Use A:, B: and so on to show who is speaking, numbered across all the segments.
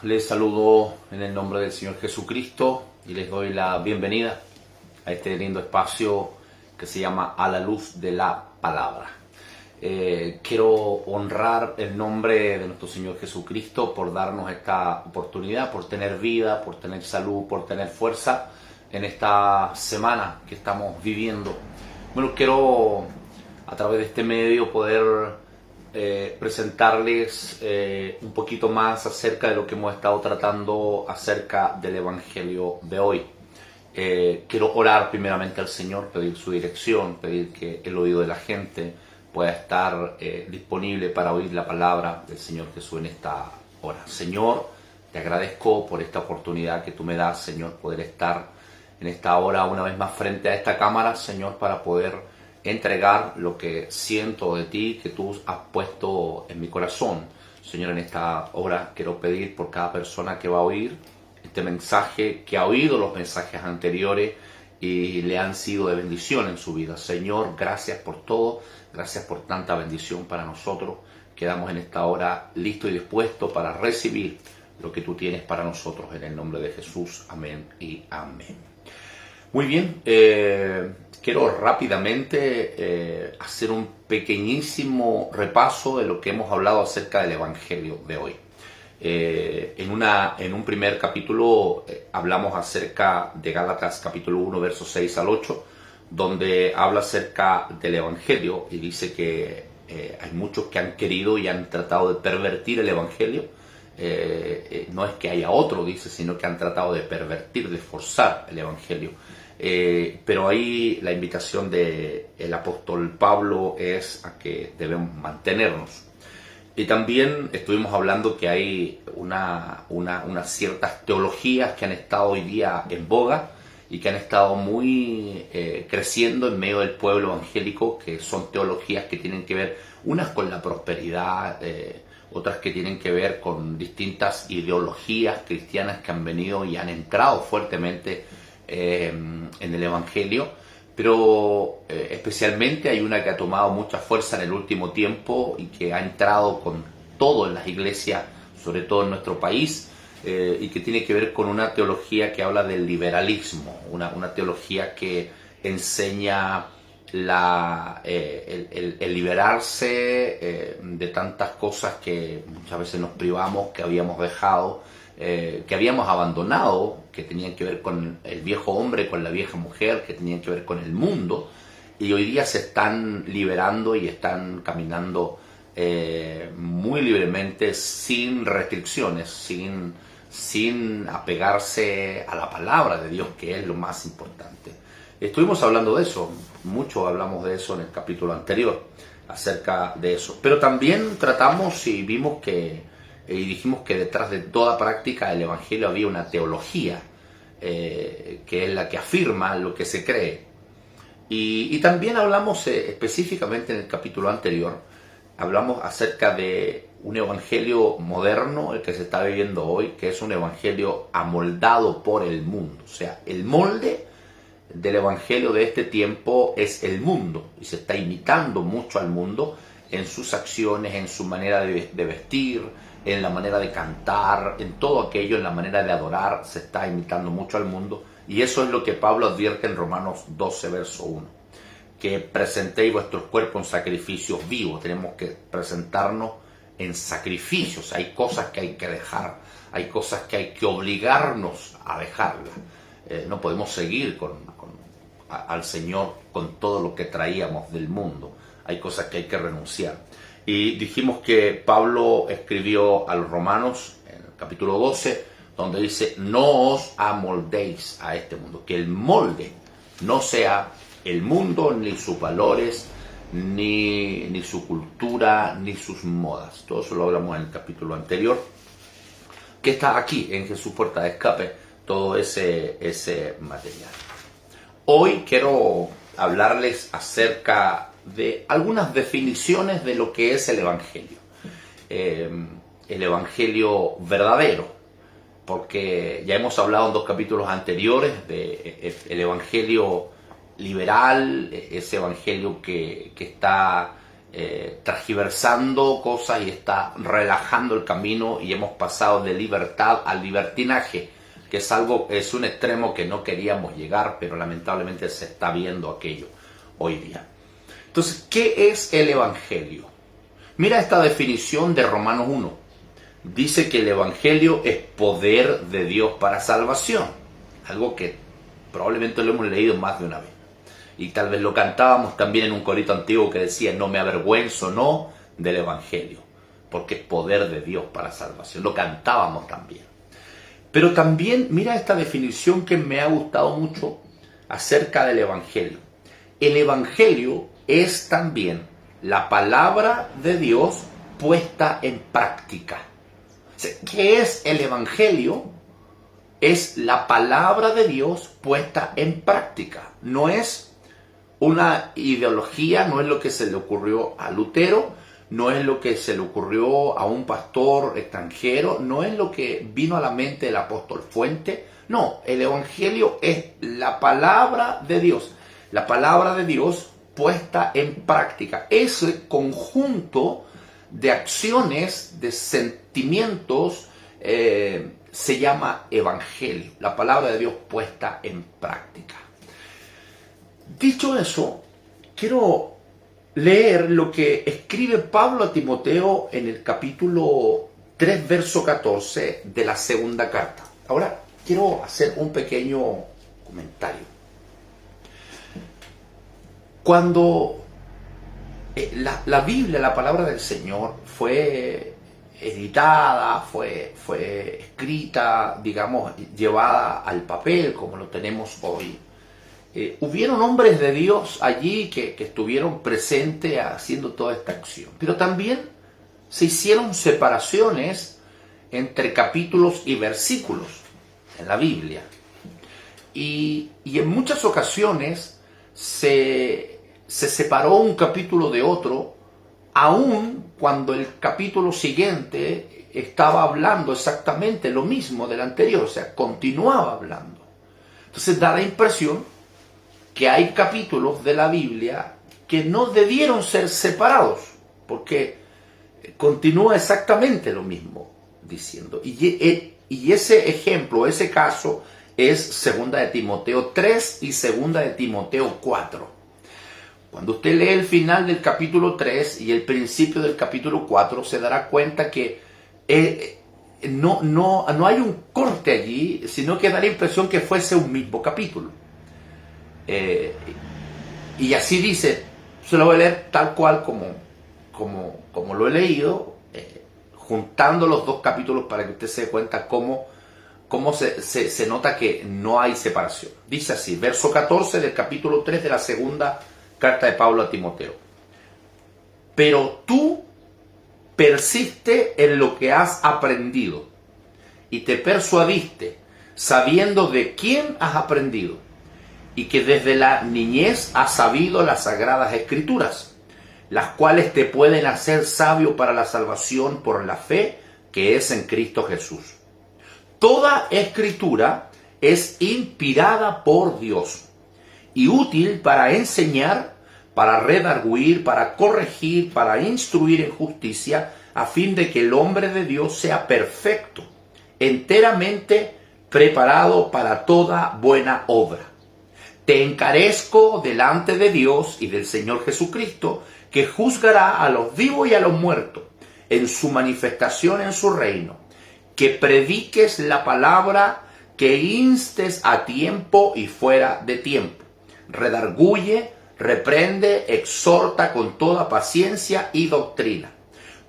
A: les saludo en el nombre del Señor Jesucristo y les doy la bienvenida a este lindo espacio que se llama A la Luz de la Palabra. Quiero honrar el nombre de nuestro Señor Jesucristo por darnos esta oportunidad, por tener vida, por tener salud, por tener fuerza en esta semana que estamos viviendo. Bueno, quiero a través de este medio poder presentarles un poquito más acerca de lo que hemos estado tratando acerca del Evangelio de hoy. Quiero orar primeramente al Señor, pedir su dirección, pedir que el oído de la gente pueda estar disponible para oír la palabra del Señor Jesús en esta hora. Señor, te agradezco por esta oportunidad que tú me das, Señor, poder estar en esta hora una vez más frente a esta cámara, Señor, para poder entregar lo que siento de ti, que tú has puesto en mi corazón. Señor, en esta hora quiero pedir por cada persona que va a oír este mensaje, que ha oído los mensajes anteriores y le han sido de bendición en su vida. Señor, gracias por todo, gracias por tanta bendición para nosotros. Quedamos en esta hora listos y dispuestos para recibir lo que tú tienes para nosotros en el nombre de Jesús. Amén y amén. Muy bien, quiero rápidamente hacer un pequeñísimo repaso de lo que hemos hablado acerca del Evangelio de hoy. En un primer capítulo hablamos acerca de Gálatas capítulo 1, versos 6 al 8, donde habla acerca del Evangelio y dice que hay muchos que han querido y han tratado de pervertir el Evangelio. No es que haya otro, dice, sino que han tratado de pervertir, de forzar el Evangelio. Pero ahí la invitación del apóstol Pablo es a que debemos mantenernos. Y también estuvimos hablando que hay unas ciertas teologías que han estado hoy día en boga y que han estado muy creciendo en medio del pueblo evangélico, que son teologías que tienen que ver unas con la prosperidad, otras que tienen que ver con distintas ideologías cristianas que han venido y han entrado fuertemente en el Evangelio, pero especialmente hay una que ha tomado mucha fuerza en el último tiempo y que ha entrado con todo en las iglesias, sobre todo en nuestro país, y que tiene que ver con una teología que habla del liberalismo, una teología que enseña el liberarse de tantas cosas que muchas veces nos privamos, que habíamos dejado, que habíamos abandonado, que tenían que ver con el viejo hombre, con la vieja mujer, que tenían que ver con el mundo, y hoy día se están liberando y están caminando muy libremente, sin restricciones, sin apegarse a la palabra de Dios, que es lo más importante. Estuvimos hablando de eso, mucho hablamos de eso en el capítulo anterior, acerca de eso, pero también tratamos y vimos y dijimos que detrás de toda práctica del Evangelio había una teología, que es la que afirma lo que se cree. Y también hablamos específicamente en el capítulo anterior, hablamos acerca de un evangelio moderno, el que se está viviendo hoy, que es un evangelio amoldado por el mundo. O sea, el molde del evangelio de este tiempo es el mundo, y se está imitando mucho al mundo en sus acciones, en su manera de vestir, en la manera de cantar, en todo aquello, en la manera de adorar, se está imitando mucho al mundo. Y eso es lo que Pablo advierte en Romanos 12, verso 1. Que presentéis vuestros cuerpos en sacrificios vivos. Tenemos que presentarnos en sacrificios. Hay cosas que hay que dejar, hay cosas que hay que obligarnos a dejarlas. No podemos seguir al Señor con todo lo que traíamos del mundo. Hay cosas que hay que renunciar. Y dijimos que Pablo escribió a los Romanos en el capítulo 12, donde dice: no os amoldéis a este mundo. Que el molde no sea el mundo, ni sus valores, ni su cultura, ni sus modas. Todo eso lo hablamos en el capítulo anterior, que está aquí en Jesús Puerta de Escape, todo ese material. Hoy quiero hablarles acerca de algunas definiciones de lo que es el Evangelio. El Evangelio verdadero, porque ya hemos hablado en 2 capítulos anteriores del Evangelio liberal, ese Evangelio que está transgiversando cosas y está relajando el camino, y hemos pasado de libertad al libertinaje, que es un extremo que no queríamos llegar, pero lamentablemente se está viendo aquello hoy día. Entonces, ¿qué es el Evangelio? Mira esta definición de Romanos 1. Dice que el Evangelio es poder de Dios para salvación. Algo que probablemente lo hemos leído más de una vez. Y tal vez lo cantábamos también en un corito antiguo que decía: no me avergüenzo, no, del Evangelio, porque es poder de Dios para salvación. Lo cantábamos también. Pero también mira esta definición que me ha gustado mucho acerca del Evangelio. El Evangelio es también la palabra de Dios puesta en práctica. ¿Qué es el Evangelio? Es la palabra de Dios puesta en práctica. No es una ideología, no es lo que se le ocurrió a Lutero, no es lo que se le ocurrió a un pastor extranjero, no es lo que vino a la mente del apóstol Fuente. No, el Evangelio es la palabra de Dios. La palabra de Dios puesta en práctica. Ese conjunto de acciones, de sentimientos, se llama Evangelio. La palabra de Dios puesta en práctica. Dicho eso, quiero leer lo que escribe Pablo a Timoteo en el capítulo 3, verso 14 de la segunda carta. Ahora, quiero hacer un pequeño comentario. Cuando la Biblia, la palabra del Señor, fue editada, fue escrita, digamos, llevada al papel como lo tenemos hoy, hubieron hombres de Dios allí que estuvieron presentes haciendo toda esta acción. Pero también se hicieron separaciones entre capítulos y versículos en la Biblia. Y en muchas ocasiones se separó un capítulo de otro, aun cuando el capítulo siguiente estaba hablando exactamente lo mismo del anterior, o sea, continuaba hablando. Entonces da la impresión que hay capítulos de la Biblia que no debieron ser separados, porque continúa exactamente lo mismo diciendo. Y ese ejemplo, ese caso, es 2 de Timoteo 3 y 2 de Timoteo 4. Cuando usted lee el final del capítulo 3 y el principio del capítulo 4, se dará cuenta que no hay un corte allí, sino que da la impresión que fuese un mismo capítulo. Y así dice, se lo voy a leer tal cual como lo he leído, juntando los dos capítulos para que usted se dé cuenta cómo se nota que no hay separación. Dice así, verso 14 del capítulo 3 de la segunda carta de Pablo a Timoteo. Pero tú persiste en lo que has aprendido y te persuadiste, sabiendo de quién has aprendido, y que desde la niñez has sabido las sagradas escrituras, las cuales te pueden hacer sabio para la salvación por la fe que es en Cristo Jesús. Toda escritura es inspirada por Dios y útil para enseñar, para redarguir, para corregir, para instruir en justicia, a fin de que el hombre de Dios sea perfecto, enteramente preparado para toda buena obra. Te encarezco delante de Dios y del Señor Jesucristo, que juzgará a los vivos y a los muertos en su manifestación en su reino, que prediques la palabra, que instes a tiempo y fuera de tiempo. Redarguye, reprende, exhorta con toda paciencia y doctrina,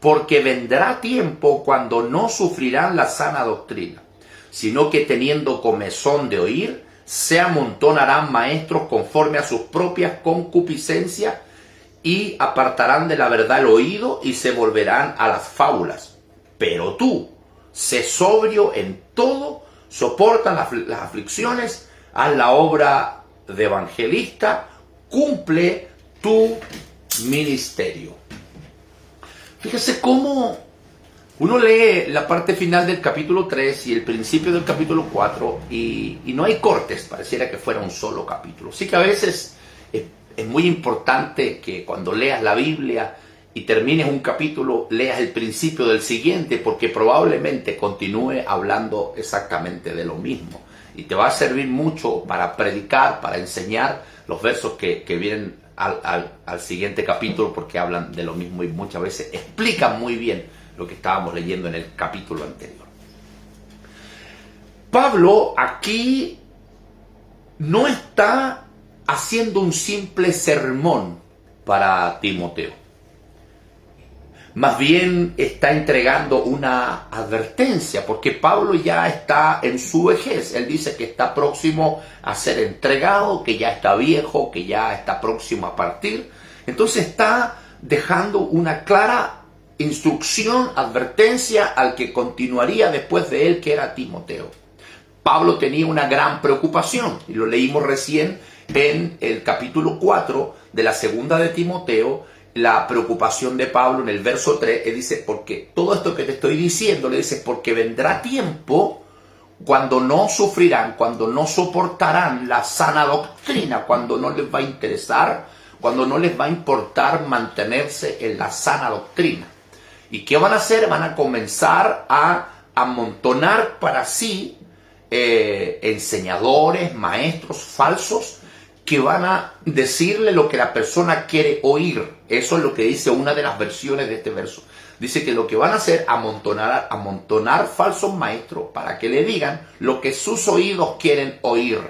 A: porque vendrá tiempo cuando no sufrirán la sana doctrina, sino que teniendo comezón de oír, se amontonarán maestros conforme a sus propias concupiscencias y apartarán de la verdad el oído y se volverán a las fábulas. Pero tú, sé sobrio en todo, soporta las aflicciones, haz la obra de evangelista, cumple tu ministerio. Fíjese cómo uno lee la parte final del capítulo 3 y el principio del capítulo 4 y no hay cortes, pareciera que fuera un solo capítulo. Sí que a veces es muy importante que cuando leas la Biblia y termines un capítulo, leas el principio del siguiente, porque probablemente continúe hablando exactamente de lo mismo. Y te va a servir mucho para predicar, para enseñar los versos que vienen al siguiente capítulo, porque hablan de lo mismo y muchas veces explican muy bien lo que estábamos leyendo en el capítulo anterior. Pablo aquí no está haciendo un simple sermón para Timoteo. Más bien está entregando una advertencia, porque Pablo ya está en su vejez. Él dice que está próximo a ser entregado, que ya está viejo, que ya está próximo a partir. Entonces está dejando una clara instrucción, advertencia al que continuaría después de él, que era Timoteo. Pablo tenía una gran preocupación, y lo leímos recién en el capítulo 4 de la segunda de Timoteo. La preocupación de Pablo en el verso 3, él dice, porque todo esto que te estoy diciendo, le dice, porque vendrá tiempo cuando no sufrirán, cuando no soportarán la sana doctrina, cuando no les va a interesar, cuando no les va a importar mantenerse en la sana doctrina. ¿Y qué van a hacer? Van a comenzar a amontonar para sí enseñadores, maestros falsos, que van a decirle lo que la persona quiere oír. Eso es lo que dice una de las versiones de este verso. Dice que lo que van a hacer es amontonar falsos maestros para que le digan lo que sus oídos quieren oír.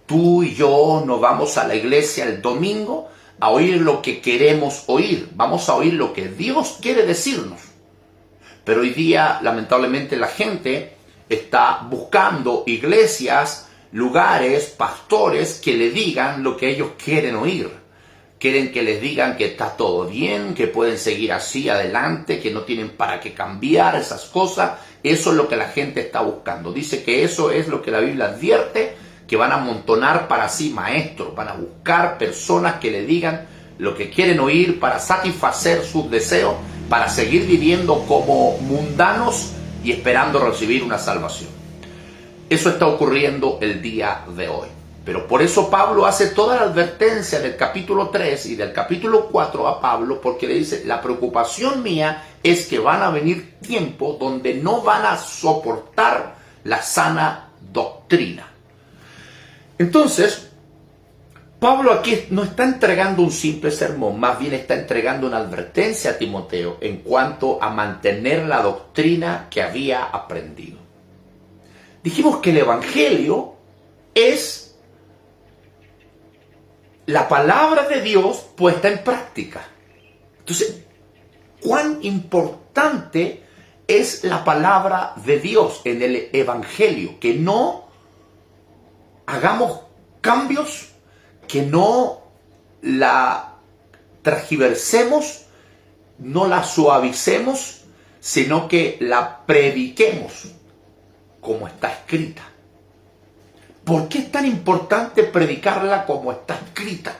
A: Tú y yo nos vamos a la iglesia el domingo a oír lo que queremos oír. Vamos a oír lo que Dios quiere decirnos. Pero hoy día, lamentablemente, la gente está buscando iglesias, lugares, pastores que le digan lo que ellos quieren oír. Quieren que les digan que está todo bien, que pueden seguir así adelante, que no tienen para qué cambiar esas cosas. Eso es lo que la gente está buscando. Dice que eso es lo que la Biblia advierte, que van a amontonar para sí maestros, van a buscar personas que le digan lo que quieren oír para satisfacer sus deseos, para seguir viviendo como mundanos y esperando recibir una salvación. Eso está ocurriendo el día de hoy. Pero por eso Pablo hace toda la advertencia del capítulo 3 y del capítulo 4 a Pablo, porque le dice, la preocupación mía es que van a venir tiempos donde no van a soportar la sana doctrina. Entonces, Pablo aquí no está entregando un simple sermón, más bien está entregando una advertencia a Timoteo en cuanto a mantener la doctrina que había aprendido. Dijimos que el Evangelio es la palabra de Dios puesta en práctica. Entonces, ¿cuán importante es la palabra de Dios en el Evangelio? Que no hagamos cambios, que no la transgiversemos, no la suavicemos, sino que la prediquemos como está escrita. ¿Por qué es tan importante predicarla como está escrita?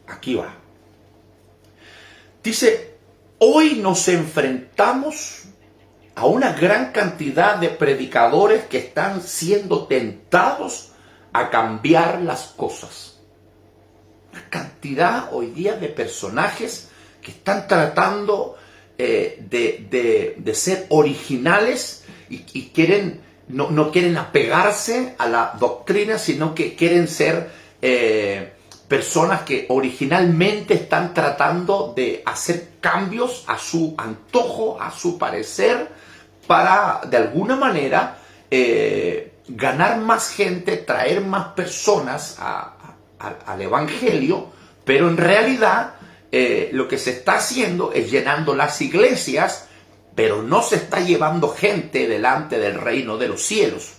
A: Aquí va. Dice, hoy nos enfrentamos a una gran cantidad de predicadores que están siendo tentados a cambiar las cosas. Una cantidad hoy día de personajes que están tratando de ser originales y quieren, no quieren apegarse a la doctrina, sino que quieren ser personas que originalmente están tratando de hacer cambios a su antojo, a su parecer, para de alguna manera ganar más gente, traer más personas al Evangelio, pero en realidad lo que se está haciendo es llenando las iglesias, pero no se está llevando gente delante del reino de los cielos,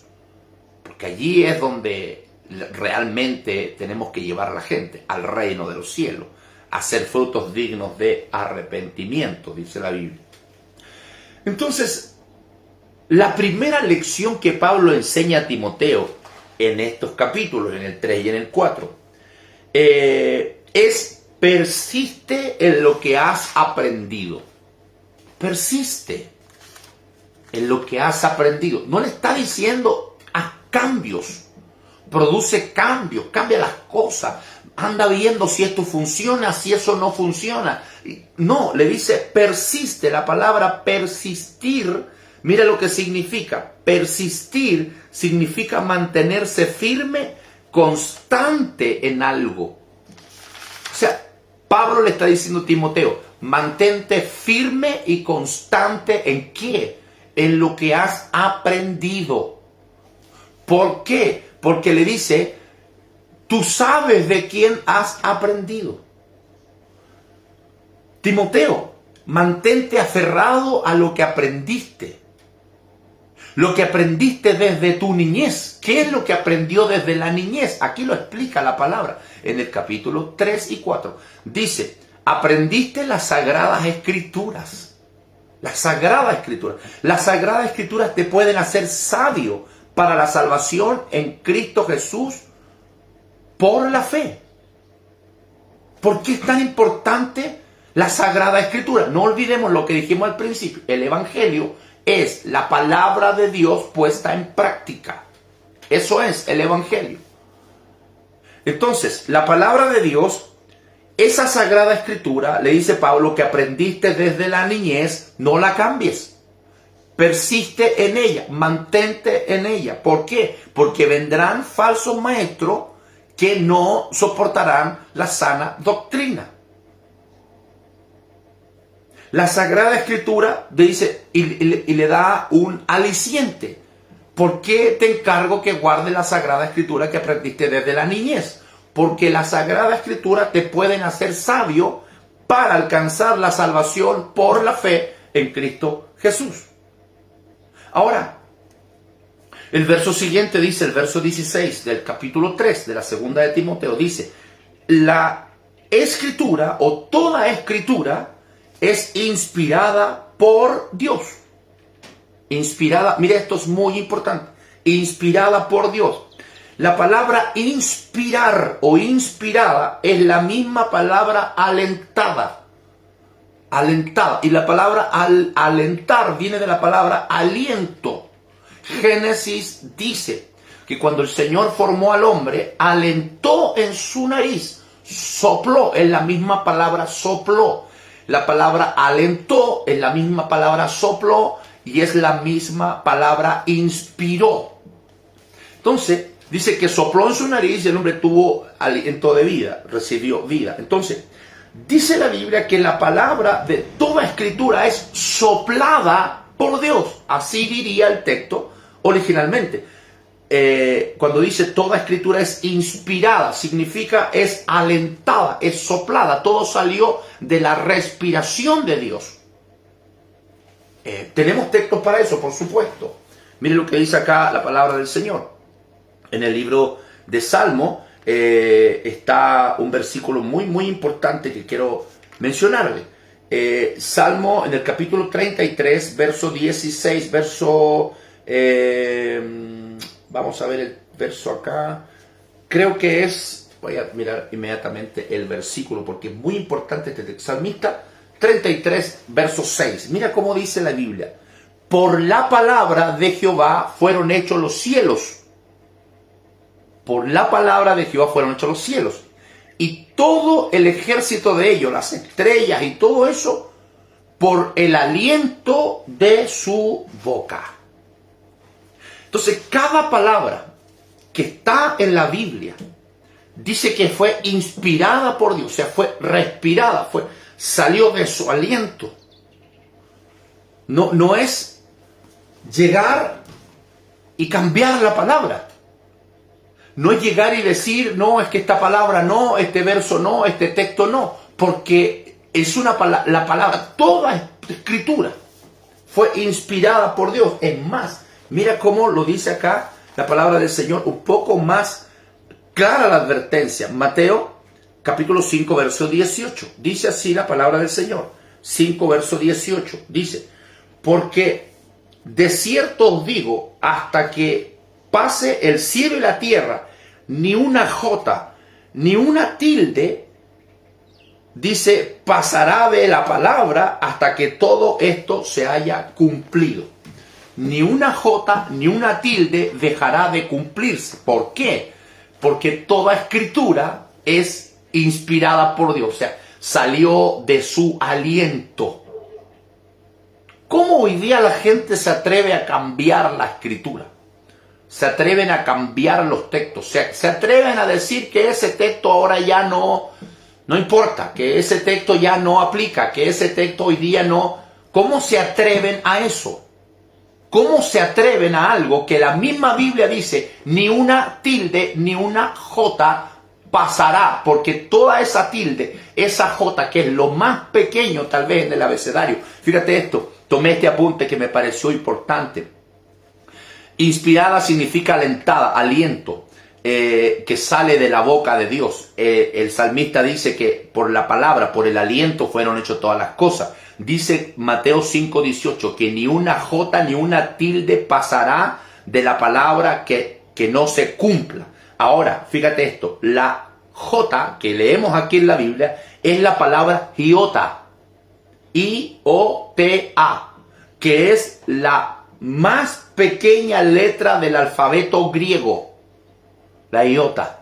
A: porque allí es donde realmente tenemos que llevar a la gente, al reino de los cielos, a hacer frutos dignos de arrepentimiento, dice la Biblia. Entonces, la primera lección que Pablo enseña a Timoteo en estos capítulos, en el 3 y en el 4, es persiste en lo que has aprendido. Persiste en lo que has aprendido. No le está diciendo haz cambios. produce cambios, cambia las cosas, anda viendo si esto funciona, si eso no funciona. No, le dice persiste. La palabra persistir, mira lo que significa. Persistir significa mantenerse firme, constante en algo. O sea, Pablo le está diciendo a Timoteo, mantente firme y constante ¿en qué? En lo que has aprendido. ¿Por qué? Porque le dice, tú sabes de quién has aprendido. Timoteo, mantente aferrado a lo que aprendiste. Lo que aprendiste desde tu niñez. ¿Qué es lo que aprendió desde la niñez? Aquí lo explica la palabra en el capítulo 3 y 4. Dice, aprendiste las Sagradas Escrituras. Las Sagradas Escrituras. Las Sagradas Escrituras te pueden hacer sabio para la salvación en Cristo Jesús por la fe. ¿Por qué es tan importante la Sagrada Escritura? No olvidemos lo que dijimos al principio. El Evangelio es la palabra de Dios puesta en práctica. Eso es el Evangelio. Entonces, la palabra de Dios, esa Sagrada Escritura, le dice Pablo, que aprendiste desde la niñez, no la cambies. Persiste en ella, mantente en ella. ¿Por qué? Porque vendrán falsos maestros que no soportarán la sana doctrina. La Sagrada Escritura dice y le da un aliciente. ¿Por qué te encargo que guardes la Sagrada Escritura que aprendiste desde la niñez? Porque la Sagrada Escritura te pueden hacer sabio para alcanzar la salvación por la fe en Cristo Jesús. Ahora, el verso siguiente dice, el verso 16 del capítulo 3 de la segunda de Timoteo, dice, la Escritura o toda Escritura es inspirada por Dios. Inspirada, mira, esto es muy importante. Inspirada por Dios. La palabra inspirar o inspirada es la misma palabra alentada. Alentada. Y la palabra alentar viene de la palabra aliento. Génesis dice que cuando el Señor formó al hombre, alentó en su nariz. Sopló, es la misma palabra sopló. La palabra alentó es la misma palabra sopló y es la misma palabra inspiró. Entonces, dice que sopló en su nariz y el hombre tuvo aliento de vida, recibió vida. Entonces, dice la Biblia que la palabra de toda Escritura es soplada por Dios. Así diría el texto originalmente. Cuando dice toda Escritura es inspirada, significa es alentada, es soplada. Todo salió de la respiración de Dios. Tenemos textos para eso, por supuesto. Miren lo que dice acá la palabra del Señor. En el libro de Salmo está un versículo muy importante que quiero mencionarle. Salmo en el capítulo 33, verso 16, vamos a ver el verso acá. Creo que es, voy a mirar inmediatamente el versículo porque es muy importante este texto. Salmista 33, verso 6. Mira cómo dice la Biblia. Por la palabra de Jehová fueron hechos los cielos. Por la palabra de Jehová fueron hechos los cielos. Y todo el ejército de ellos, las estrellas y todo eso, por el aliento de su boca. Entonces, cada palabra que está en la Biblia dice que fue inspirada por Dios, o sea, fue respirada, salió de su aliento. No es llegar y cambiar la palabra. No es llegar y decir, no, es que esta palabra no, este verso no, este texto no, porque es la palabra, toda Escritura fue inspirada por Dios. Es más, mira cómo lo dice acá la palabra del Señor, un poco más clara la advertencia. Mateo capítulo 5, verso 18. Dice así la palabra del Señor. 5, verso 18. Dice, porque de cierto os digo, hasta que pase el cielo y la tierra, ni una jota, ni una tilde, dice, pasará de la palabra hasta que todo esto se haya cumplido. Ni una jota, ni una tilde dejará de cumplirse. ¿Por qué? Porque toda escritura es inspirada por Dios, o sea, salió de su aliento. ¿Cómo hoy día la gente se atreve a cambiar la escritura? Se atreven a cambiar los textos, se atreven a decir que ese texto ahora ya no importa, que ese texto ya no aplica, que ese texto hoy día no. ¿Cómo se atreven a eso? ¿Cómo se atreven a algo que la misma Biblia dice, ni una tilde ni una jota pasará? Porque toda esa tilde, esa jota, que es lo más pequeño tal vez en el abecedario. Fíjate esto, tomé este apunte que me pareció importante. Inspirada significa alentada, aliento, que sale de la boca de Dios. El salmista dice que por la palabra, por el aliento fueron hechas todas las cosas. Dice Mateo 5:18 que ni una jota ni una tilde pasará de la palabra que no se cumpla. Ahora, fíjate esto, la jota que leemos aquí en la Biblia es la palabra iota, I-O-T-A, que es la más pequeña letra del alfabeto griego, la iota,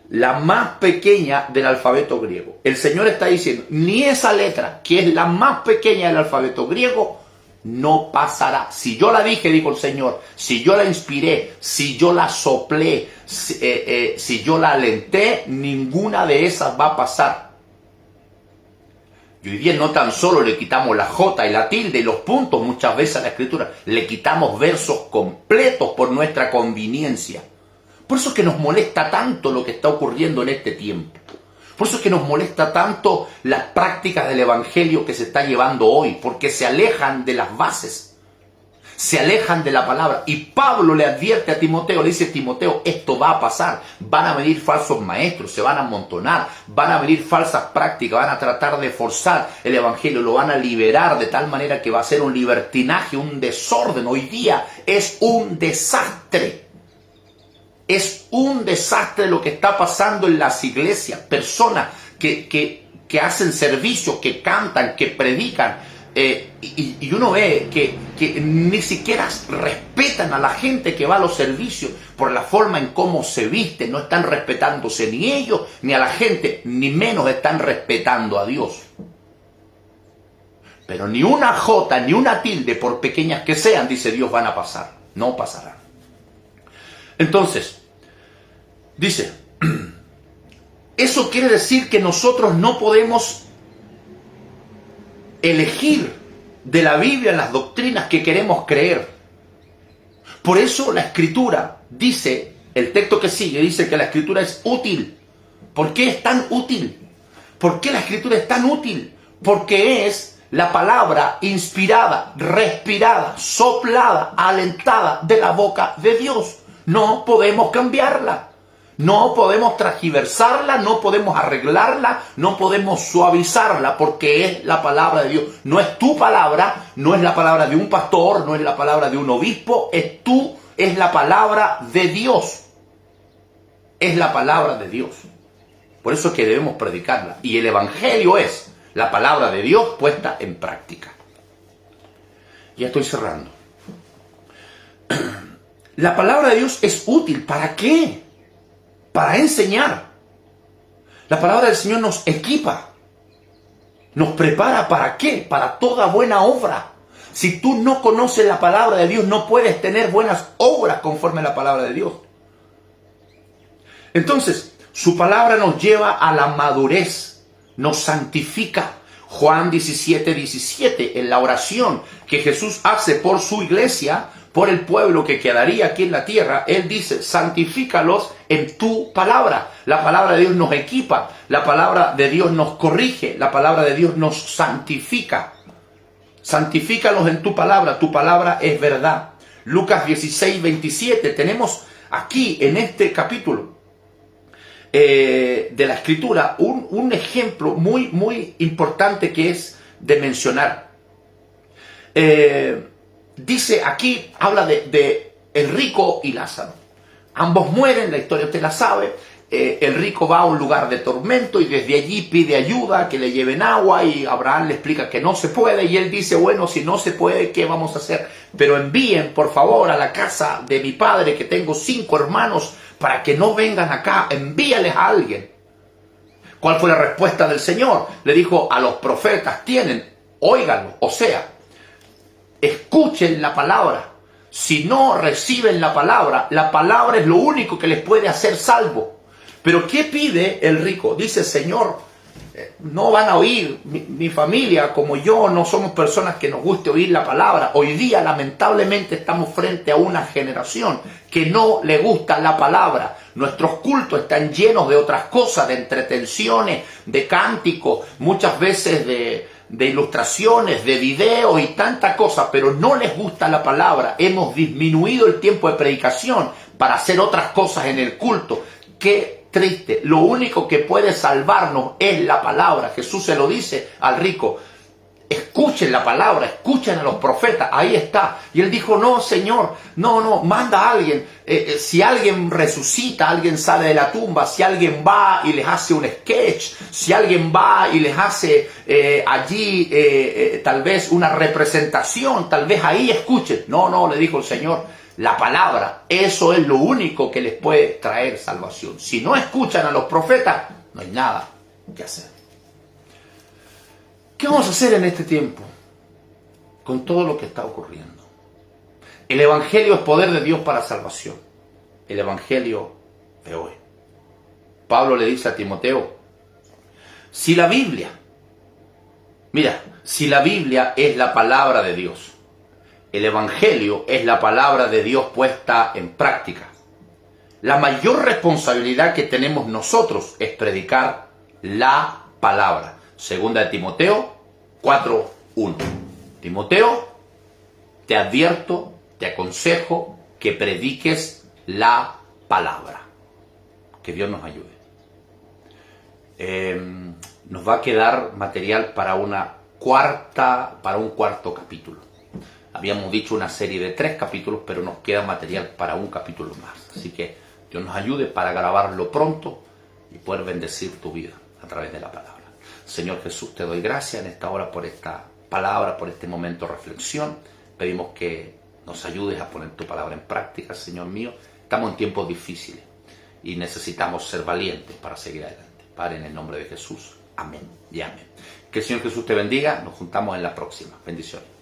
A: la más pequeña del alfabeto griego. El Señor está diciendo, ni esa letra, que es la más pequeña del alfabeto griego, no pasará. Si yo la dije, dijo el Señor, si yo la inspiré, si yo la soplé, si yo la alenté, ninguna de esas va a pasar. Y hoy día no tan solo le quitamos la jota y la tilde y los puntos muchas veces a la escritura, le quitamos versos completos por nuestra conveniencia. Por eso es que nos molesta tanto lo que está ocurriendo en este tiempo. Por eso es que nos molesta tanto las prácticas del evangelio que se está llevando hoy, porque se alejan de las bases, se alejan de la palabra. Y Pablo le advierte a Timoteo, le dice, Timoteo, esto va a pasar, van a venir falsos maestros, se van a amontonar, van a venir falsas prácticas, van a tratar de forzar el evangelio, lo van a liberar de tal manera que va a ser un libertinaje, un desorden. Hoy día es un desastre. Es un desastre lo que está pasando en las iglesias. Personas que hacen servicios, que cantan, que predican. Y uno ve que ni siquiera respetan a la gente que va a los servicios por la forma en cómo se visten. No están respetándose ni ellos, ni a la gente, ni menos están respetando a Dios. Pero ni una jota, ni una tilde, por pequeñas que sean, dice Dios, van a pasar. No pasarán. Entonces, dice, eso quiere decir que nosotros no podemos elegir de la Biblia las doctrinas que queremos creer. Por eso la Escritura dice, el texto que sigue dice que la Escritura es útil. ¿Por qué es tan útil? ¿Por qué la Escritura es tan útil? Porque es la palabra inspirada, respirada, soplada, alentada de la boca de Dios. No podemos cambiarla, no podemos transgiversarla, no podemos arreglarla, no podemos suavizarla, porque es la palabra de Dios. No es tu palabra, no es la palabra de un pastor, no es la palabra de un obispo, es la palabra de Dios. Es la palabra de Dios. Por eso es que debemos predicarla. Y el evangelio es la palabra de Dios puesta en práctica. Ya estoy cerrando. La palabra de Dios es útil. ¿Para qué? Para enseñar. La palabra del Señor nos equipa. Nos prepara ¿para qué? Para toda buena obra. Si tú no conoces la palabra de Dios, no puedes tener buenas obras conforme a la palabra de Dios. Entonces, su palabra nos lleva a la madurez, nos santifica. Juan 17:17, en la oración que Jesús hace por su iglesia, por el pueblo que quedaría aquí en la tierra, Él dice, santifícalos en tu palabra. La palabra de Dios nos equipa, la palabra de Dios nos corrige, la palabra de Dios nos santifica. Santifícalos en tu palabra es verdad. Lucas 16:27, tenemos aquí en este capítulo de la Escritura un ejemplo muy, muy importante que es de mencionar. Dice aquí, habla de el rico y Lázaro. Ambos mueren, la historia usted la sabe. El rico va a un lugar de tormento y desde allí pide ayuda, que le lleven agua, y Abraham le explica que no se puede, y él dice, bueno, si no se puede, ¿qué vamos a hacer? Pero envíen, por favor, a la casa de mi padre, que tengo 5 hermanos, para que no vengan acá, envíales a alguien. ¿Cuál fue la respuesta del Señor? Le dijo, a los profetas tienen, óiganlo, o sea, escuchen la palabra. Si no reciben la palabra es lo único que les puede hacer salvo. Pero ¿qué pide el rico? Dice, Señor, no van a oír, mi familia como yo no somos personas que nos guste oír la palabra. Hoy día lamentablemente estamos frente a una generación que no le gusta la palabra. Nuestros cultos están llenos de otras cosas, de entretenciones, de cánticos, muchas veces de ilustraciones, de videos y tanta cosa, pero no les gusta la palabra. Hemos disminuido el tiempo de predicación para hacer otras cosas en el culto. Qué triste. Lo único que puede salvarnos es la palabra. Jesús se lo dice al rico. Escuchen la palabra, escuchen a los profetas, ahí está. Y él dijo, no, Señor, no, manda a alguien. Si alguien resucita, alguien sale de la tumba, si alguien va y les hace un sketch, si alguien va y les hace allí tal vez una representación, tal vez ahí escuchen. No, le dijo el Señor, la palabra, eso es lo único que les puede traer salvación. Si no escuchan a los profetas, no hay nada que hacer. ¿Qué vamos a hacer en este tiempo con todo lo que está ocurriendo? El Evangelio es poder de Dios para salvación. El Evangelio de hoy. Pablo le dice a Timoteo, si la Biblia es la palabra de Dios, el Evangelio es la palabra de Dios puesta en práctica. La mayor responsabilidad que tenemos nosotros es predicar la palabra. Segunda de Timoteo 4:1. Timoteo, te advierto, te aconsejo que prediques la palabra. Que Dios nos ayude. Nos va a quedar material para un cuarto capítulo. Habíamos dicho una serie de 3 capítulos, pero nos queda material para un capítulo más. Así que Dios nos ayude para grabarlo pronto y poder bendecir tu vida a través de la palabra. Señor Jesús, te doy gracias en esta hora por esta palabra, por este momento de reflexión. Pedimos que nos ayudes a poner tu palabra en práctica, Señor mío. Estamos en tiempos difíciles y necesitamos ser valientes para seguir adelante. Padre, en el nombre de Jesús. Amén y amén. Que el Señor Jesús te bendiga. Nos juntamos en la próxima. Bendiciones.